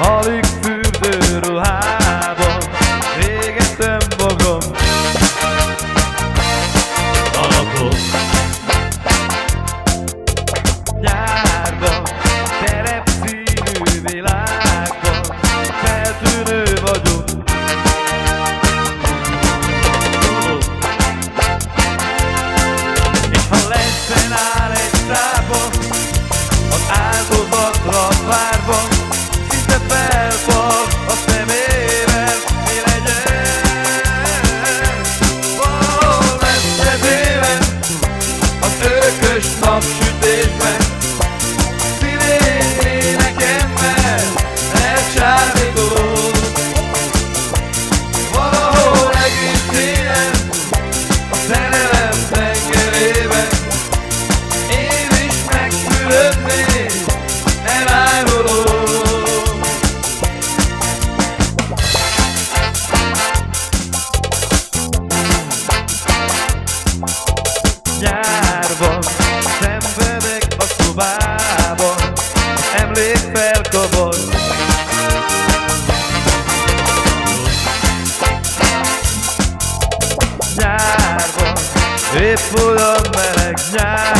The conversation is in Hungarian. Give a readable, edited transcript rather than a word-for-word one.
alig fürdőruhában égetem magam alapon. Nyárban, terepszínű világban feltűnő vagyok. És ha leszen áll egy szápa az áldozatra várva, szinte felfog a szemével, mi legyen. Valahol messze délen, az örökös napsütésben, szívén énekemmel elcsábítod. Valahol egész élen, a szerelem tengerében, én is megfülödnék, elájulok. Nyárban szenvedek a szobában, emlék felkavar. Nyárban épp olyan meleg nyár,